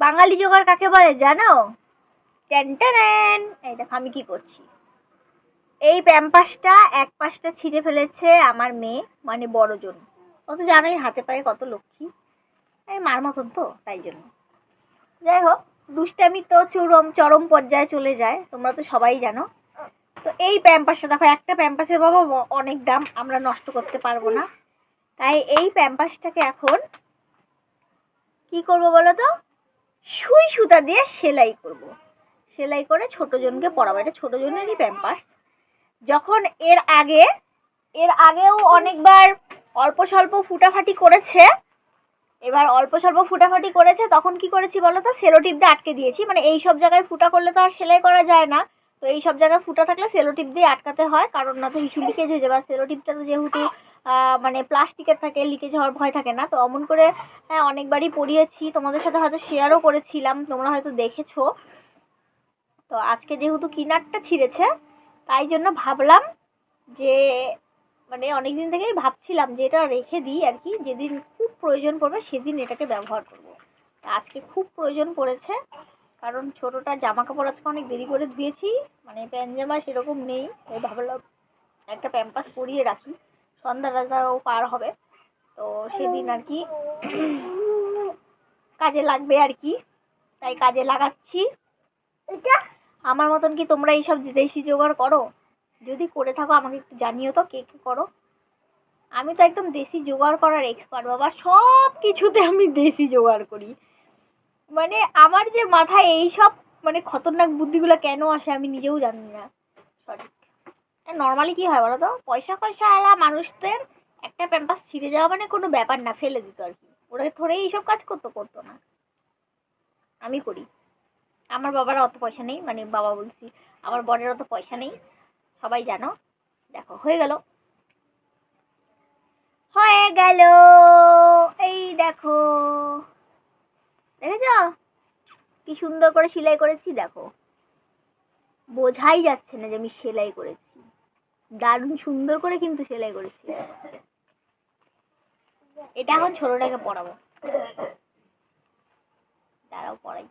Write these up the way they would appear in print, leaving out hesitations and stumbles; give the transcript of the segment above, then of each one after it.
বাঙালি জোগাড় কাকে বলে জানো? টেন, এই দেখো আমি কি করছি। এই প্যাম্পাসটা এক পাশটা ছিঁড়ে ফেলেছে আমার মেয়ে, মানে বড়জন। ও তো জানোই হাতে পায়ে কত লক্ষ্মী, এই মার মতন তো, তাই জন্য। যাই হোক, দুষ্টামি তো চরম পর্যায়ে চলে যায়, তোমরা তো সবাই জানো। তো এই প্যাম্পাসটা দেখো, একটা প্যাম্পাসের বাবা অনেক দাম, আমরা নষ্ট করতে পারবো না। তাই এই প্যাম্পাসটাকে এখন কি করব বলো তো, সুই সুতা দিয়ে সেলাই করব। সেলাই করে ছোট জনকে পরাবো। এটা ছোট জনেরই প্যাম্পাস। যখন এর আগেও অনেকবার অল্প স্বল্প ফুটাফাটি করেছে। এবার অল্প স্বল্প ফুটাফাটি করেছে, তখন কি করেছি বলো তো, সেলোটিপ দিয়ে আটকে দিয়েছি। মানে এই সব জায়গায় ফুটা করলে তো আর সেলাই করা যায় না, তো এই সব জায়গায় ফুটা থাকলে সেলোটিপ দিয়ে আটকাতে হয়, কারণ না তো কিছু লিকেজ হয়ে যাবে। সেলোটিপটা তো যেহেতু মানে প্লাস্টিকের থাকে, লিকেজ হওয়ার ভয় থাকে না। তো অমন করে অনেকবারই পরিয়েছি, তোমাদের সাথে হয়তো শেয়ারও করেছিলাম, তোমরা হয়তো দেখেছো। তো আজকে যেহেতু কিনারটা ছিঁড়েছে, তাই জন্য ভাবলাম যে, মানে অনেকদিন থেকেই ভাবছিলাম যে এটা রেখে দিই আর কি, যেদিন খুব প্রয়োজন পড়বে সেদিন এটাকে ব্যবহার করব। আজকে খুব প্রয়োজন পড়েছে, কারণ ছোটটা জামা কাপড় আজকে অনেক দেরি করে ধুয়েছি, মানে প্যান্ট জামা সেরকম নেই। তাই ভাবলাম একটা প্যাম্পাস পরিয়ে রাখি, সন্ধ্যা রাজাও পার হবে, তো সেদিন আর কি কাজে লাগবে আর কি, তাই কাজে লাগাচ্ছি। আমার মতন কি তোমরা এইসব দেশি জোগাড় করো? যদি করে থাকো আমাকে একটু জানিও তো, কে কে করো। আমি তো একদম দেশি জোগাড় করার এক্সপার্ট বাবা, সব কিছুতে আমি দেশি জোগাড় করি। মানে আমার যে মাথায় এইসব মানে খতরনাক বুদ্ধিগুলো কেন আসে আমি নিজেও জানি না। সঠিক নর্মালি কি হয় বলো তো, পয়সা পয়সা আলা মানুষদের একটা প্যাম্পাস ছিঁড়ে যাওয়া মানে কোনো ব্যাপার না, ফেলে দিত আর কি। ওরা থোড়ে এইসব কাজ করতো না, আমি করি। আমার বাবার অত পয়সা নেই, মানে বাবা বলছি আমার বরের অত পয়সা নেই, সবাই জানো। দেখো হয়ে গেল, হয়ে গেল, এই দেখো, দেখেছ কি সুন্দর করে সেলাই করেছি। দেখো বোঝাই যাচ্ছে না যে আমি সেলাই করেছি, দারুণ সুন্দর করে কিন্তু সেলাই করেছি। এটা এখন ছোটটাকে পরাবো, দাঁড়াও পরাই।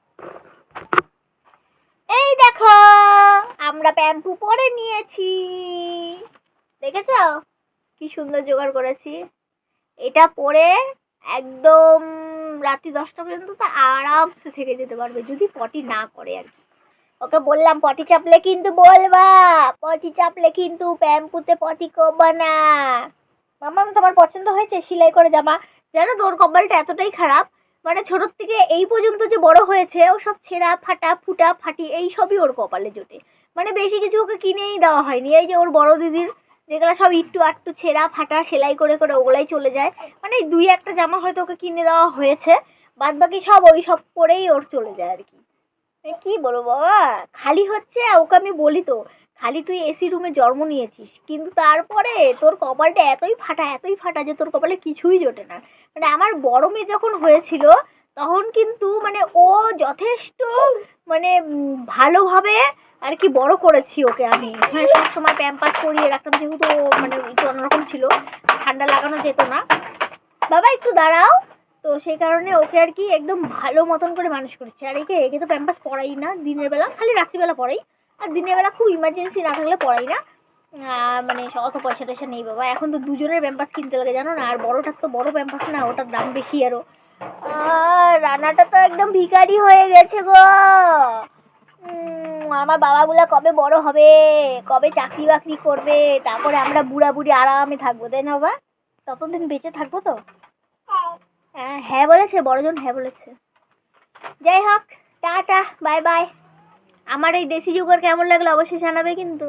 এই দেখো আমরা প্যাম্পু পরে নিয়েছি, দেখেছ কি সুন্দর জোগাড় করেছি। এটা পরে একদম রাত্রি 10টা পর্যন্ত তো আরামসে থেকে যেতে পারবে, যদি পটি না করে আর কি। ওকে বললাম পটি চাপলে কিন্তু বলবা, পটি চাপলে কিন্তু প্যাম্পুতে পটি করবা না। মামা তোমার পছন্দ হয়েছে সেলাই করে জামা? জানো তোর কপালটা এতটাই খারাপ, মানে ছোট থেকে এই পর্যন্ত যে বড় হয়েছে ও সব ছেঁড়া ফাটা ফুটা ফাটি এই সবই ওর কপালে জোটে। মানে বেশি কিছু ওকে কিনেই দেওয়া হয়নি। এই যে ওর বড় দিদির যেগুলো সব একটু আটটু ছেঁড়া ফাটা সেলাই করে করে ওগুলাই চলে যায়, মানে দুই একটা জামা হয়তো ওকে কিনে দেওয়া হয়েছে, বাদ বাকি সব ওই সব পরেই ওর চলে যায় আর কি। কি বলবো বাবা, খালি হচ্ছে ওকে আমি বলি তো, খালি তুই এসি রুমে জন্ম নিয়েছিস, কিন্তু তারপরে তোর কপালটা এতই ফাটা যে তোর কপালে কিছুই জোটে না। মানে আমার বড় মেয়ে যখন হয়েছিল তখন কিন্তু মানে ও যথেষ্ট মানে ভালোভাবে আর কি বড় করেছি ওকে আমি। হ্যাঁ, সবসময় প্যাম্পাস পরিয়ে রাখতাম, যেহেতু ও মানে একটু অন্যরকম ছিল, ঠান্ডা লাগানো যেত না। বাবা একটু দাঁড়াও। তো সেই কারণে ওকে আর কি একদম ভালো মতন করে মানুষ করেছে। আর একে তো প্যাম্পাস পড়াই না দিনের বেলা, খালি রাত্রিবেলা পড়াই, আর দিনের বেলা খুব ইমার্জেন্সি না থাকলে পড়াই না। মানে অত পয়সা টয়সা নেই বাবা, এখন তো দুজনের প্যাম্পাস কিনতে লাগে জানো না, আর বড়টার তো বড় প্যাম্পাস না, ওটার দাম বেশি আরো। রান্নাটা তো একদম ভিখারি হয়ে গেছে গো। আমার বাবাগুলা কবে বড় হবে, কবে চাকরি বাকরি করবে, তারপরে আমরা বুড়া বুড়ি আরামে থাকবো, তাই না বাবা? ততদিন বেঁচে থাকবো তো। হ্যাঁ বলেছে বড়জন, হ্যাঁ বলেছে। যাই হোক, টাটা বাই বাই। আমার এই দেশি জোগাড় কেমন লাগলো অবশ্যই জানাবে কিন্তু।